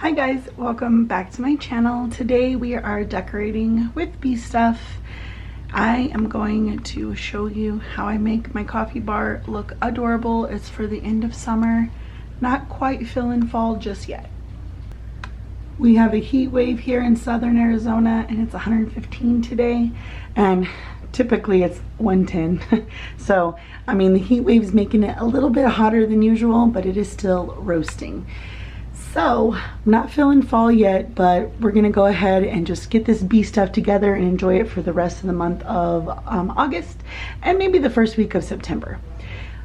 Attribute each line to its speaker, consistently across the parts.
Speaker 1: Hi guys, welcome back to my channel. Today we are decorating with bee stuff. I am going to show you how I make my coffee bar look adorable. It's for the end of summer, not quite feeling fall just yet. We have a heat wave here in southern Arizona and it's 115 today, and typically it's 110. So I mean, the heat wave is making it a little bit hotter than usual, but it is still roasting. So I'm not feeling fall yet, but we're gonna go ahead and just get this bee stuff together and enjoy it for the rest of the month of August and maybe the first week of September.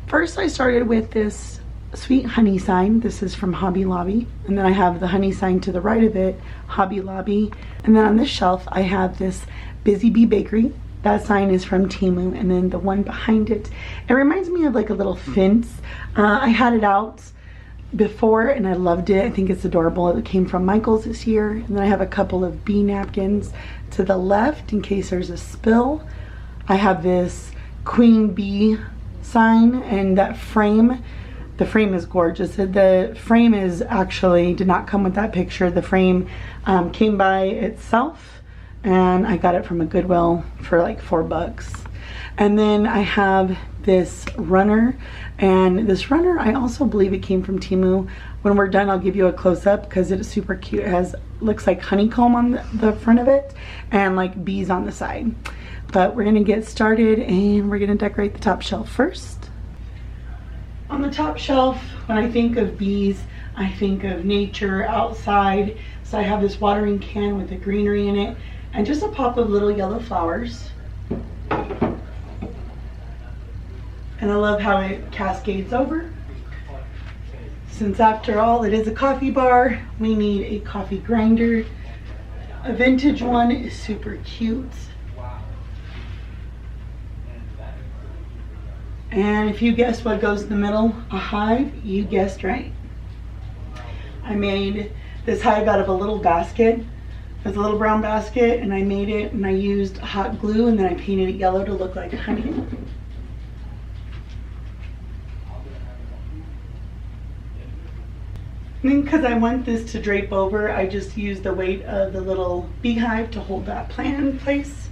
Speaker 1: First, I started with this sweet honey sign. This is from Hobby Lobby, and then I have the honey sign to the right of it, Hobby Lobby, and then on this shelf I have this Busy Bee Bakery. That sign is from Temu, and then the one behind it, it reminds me of like a little fence. I had it out before and I loved it. I think it's adorable. It came from Michael's this year. And then I have a couple of bee napkins to the left in case there's a spill. I have this queen bee sign, and that frame, the frame is gorgeous. The frame is actually did not come with that picture. The frame came by itself, and I got it from a Goodwill for like $4. And then I have this runner, and this runner I also believe it came from Temu. When we're done, I'll give you a close-up because it is super cute. It has, looks like honeycomb on the front of it and like bees on the side. But we're gonna get started and we're gonna decorate the top shelf first. On the top shelf, when I think of bees, I think of nature outside. So I have this watering can with the greenery in it and just a pop of little yellow flowers. And I love how it cascades over. Since after all it is a coffee bar, we need a coffee grinder. A vintage one is super cute. And if you guessed what goes in the middle, a hive, you guessed right. I made this hive out of a little basket. It's a little brown basket, and I made it and I used hot glue, and then I painted it yellow to look like honey. And then because I want this to drape over, I just use the weight of the little beehive to hold that plant in place.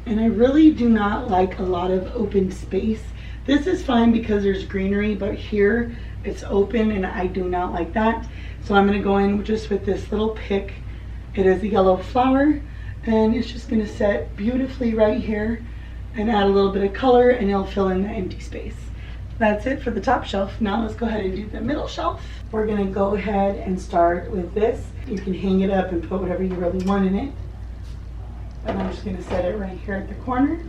Speaker 1: And I really do not like a lot of open space. This is fine because there's greenery, but here it's open and I do not like that. So I'm gonna go in just with this little pick. It is a yellow flower, and it's just gonna set beautifully right here and add a little bit of color, and it'll fill in the empty space. That's it for the top shelf. Now let's go ahead and do the middle shelf. We're gonna go ahead and start with this. You can hang it up and put whatever you really want in it. And I'm just gonna set it right here at the corner.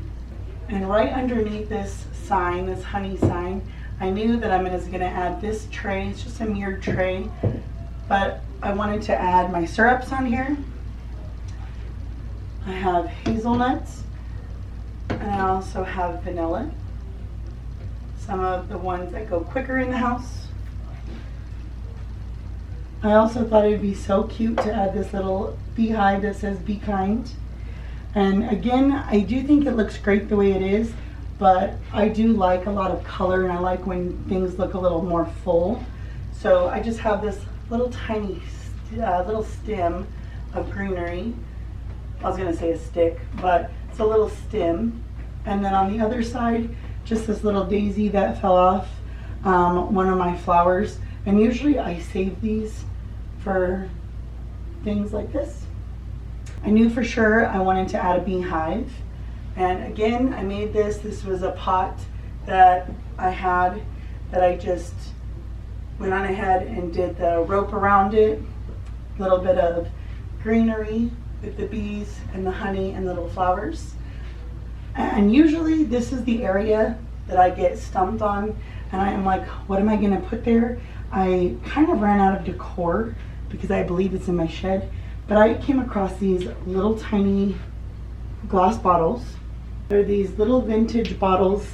Speaker 1: And right underneath this sign, this honey sign, I knew that I'm just gonna add this tray. It's just a mirrored tray, but I wanted to add my syrups on here. I have hazelnuts, and I also have vanilla. Some of the ones that go quicker in the house. I also thought it would be so cute to add this little beehive that says "Be Kind." And again, I do think it looks great the way it is, but I do like a lot of color, and I like when things look a little more full. So I just have this little tiny little stem of greenery. I was gonna say a stick, but it's a little stem. And then on the other side, just this little daisy that fell off one of my flowers. And usually I save these for things like this. I knew for sure I wanted to add a beehive. And again, I made this. This was a pot that I had that I just went on ahead and did the rope around it. A little bit of greenery with the bees and the honey and the little flowers. And usually this is the area that I get stumped on, and I am like, what am I gonna put there? I kind of ran out of decor because I believe it's in my shed, but I came across these little tiny glass bottles. They're these little vintage bottles.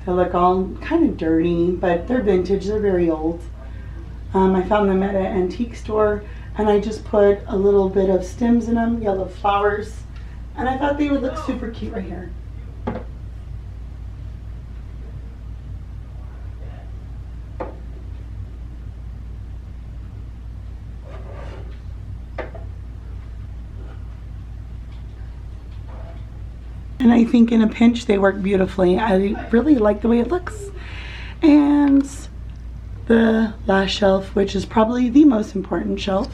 Speaker 1: They look all kind of dirty, but they're vintage, they're very old. I found them at an antique store, and I just put a little bit of stems in them, yellow flowers, and I thought they would look super cute right here. And I think in a pinch they work beautifully. I really like the way it looks. And the last shelf, which is probably the most important shelf.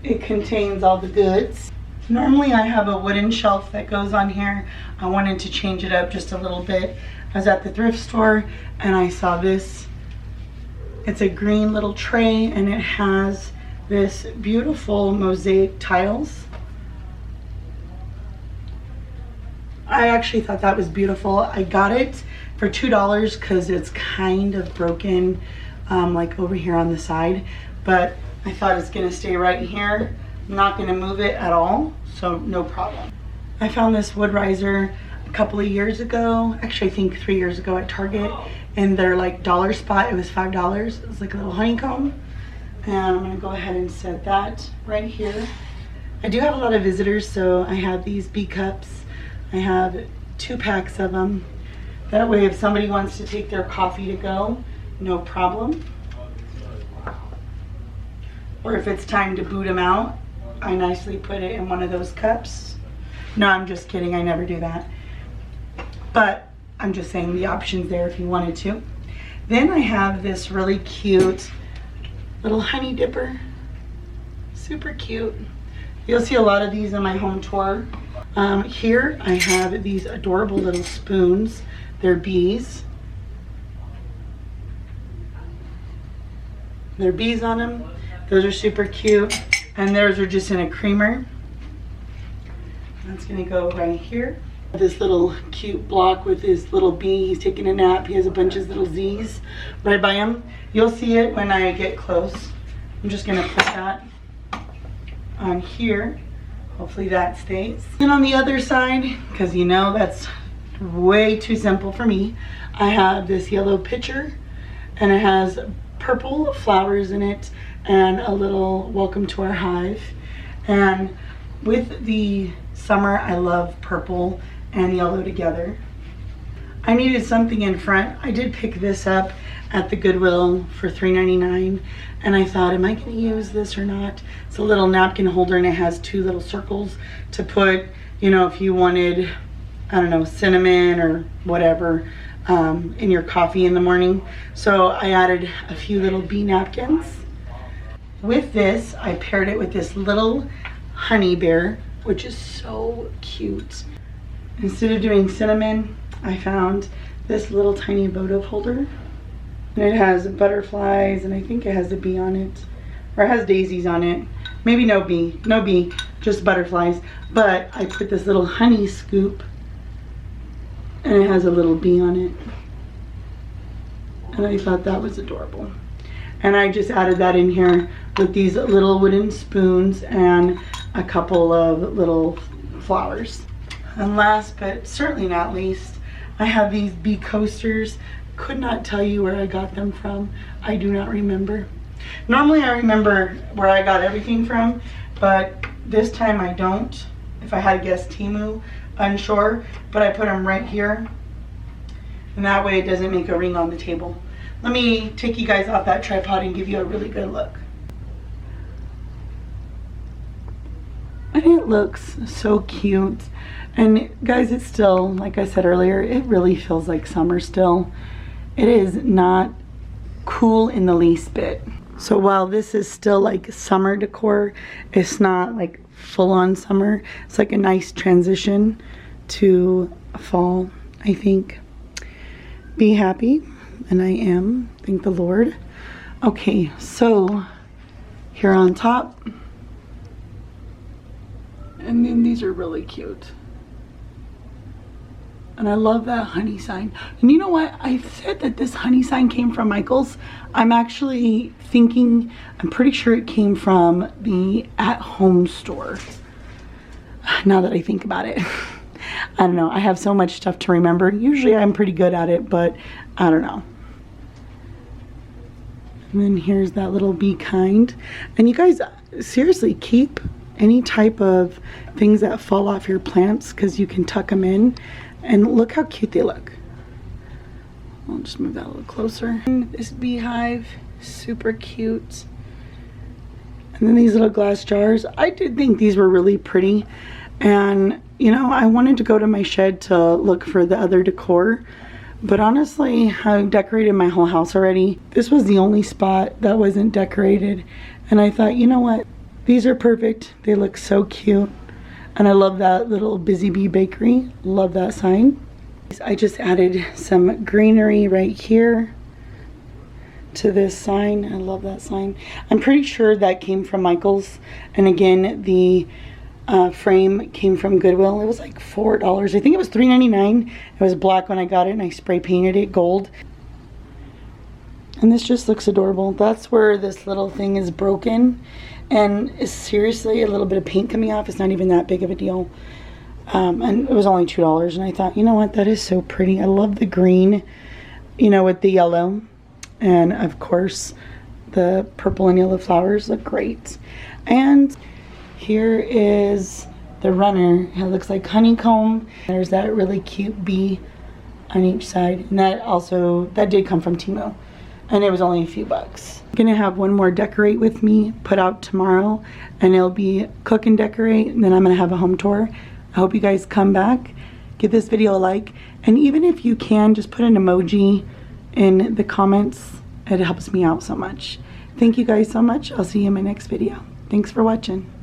Speaker 1: It contains all the goods. Normally I have a wooden shelf that goes on here. I wanted to change it up just a little bit. I was at the thrift store and I saw this. It's a green little tray and it has this beautiful mosaic tiles. I actually thought that was beautiful. I got it for $2 because it's kind of broken, like over here on the side, but I thought it's gonna stay right here. I'm not gonna move it at all, so no problem. I found this wood riser a couple of years ago, actually I think 3 years ago at Target, in their like dollar spot. It was $5. It was like a little honeycomb, and I'm gonna go ahead and set that right here. I do have a lot of visitors, so I have these B cups. I have 2 packs of them. That way if somebody wants to take their coffee to go, no problem. Or if it's time to boot them out, I nicely put it in one of those cups. No, I'm just kidding, I never do that. But I'm just saying the option's there if you wanted to. Then I have this really cute little honey dipper. Super cute. You'll see a lot of these in my home tour. Here I have these adorable little spoons. They're bees. They're bees on them. Those are super cute. And theirs are just in a creamer. That's gonna go right here. This little cute block with his little bee. He's taking a nap. He has a bunch of little Z's right by him. You'll see it when I get close. I'm just gonna put that on here. Hopefully that stays. And on the other side, because you know that's way too simple for me, I have this yellow pitcher and it has purple flowers in it and a little welcome to our hive. And with the summer, I love purple and yellow together. I needed something in front. I did pick this up at the Goodwill for $3.99, and I thought, am I gonna use this or not? It's a little napkin holder and it has 2 little circles to put, you know, if you wanted, I don't know, cinnamon or whatever in your coffee in the morning. So I added a few little bee napkins. With this, I paired it with this little honey bear, which is so cute. Instead of doing cinnamon, I found this little tiny votive holder. And it has butterflies, and I think it has a bee on it. Or it has daisies on it. Maybe no bee, just butterflies. But I put this little honey scoop, and it has a little bee on it. And I thought that was adorable. And I just added that in here with these little wooden spoons and a couple of little flowers. And last but certainly not least, I have these bee coasters. Could not tell you where I got them from. I do not remember. Normally I remember where I got everything from, but this time I don't. If I had to guess, Temu, unsure, but I put them right here. And that way it doesn't make a ring on the table. Let me take you guys off that tripod and give you a really good look. And it looks so cute. And guys, it's still, like I said earlier, it really feels like summer still. It is not cool in the least bit. So while this is still like summer decor, it's not like full-on summer. It's like a nice transition to fall, I think. Be happy, and I am, thank the Lord. Okay, so here on top, and then these are really cute. And I love that honey sign. And you know what? I said that this honey sign came from Michael's. I'm actually thinking, I'm pretty sure it came from the At Home store. Now that I think about it. I don't know. I have so much stuff to remember. Usually I'm pretty good at it, but I don't know. And then here's that little Be Kind. And you guys, seriously, keep any type of things that fall off your plants because you can tuck them in. And look how cute they look. I'll just move that a little closer. And this beehive, super cute. And then these little glass jars. I did think these were really pretty. And, you know, I wanted to go to my shed to look for the other decor. But honestly, I've decorated my whole house already. This was the only spot that wasn't decorated. And I thought, you know what? These are perfect. They look so cute. And I love that little Busy Bee Bakery. Love that sign. I just added some greenery right here to this sign. I love that sign. I'm pretty sure that came from Michael's. And again, the frame came from Goodwill. It was like $4. I think it was $3.99. It was black when I got it and I spray painted it gold. And this just looks adorable. That's where this little thing is broken. And it's seriously a little bit of paint coming off. It's not even that big of a deal. And it was only $2. And I thought, you know what? That is so pretty. I love the green, you know, with the yellow. And of course, the purple and yellow flowers look great. And here is the runner. It looks like honeycomb. There's that really cute bee on each side. And that did come from Temu. And it was only a few bucks. I'm gonna have one more decorate with me put out tomorrow. And it'll be cook and decorate. And then I'm gonna have a home tour. I hope you guys come back. Give this video a like. And even if you can, just put an emoji in the comments. It helps me out so much. Thank you guys so much. I'll see you in my next video. Thanks for watching.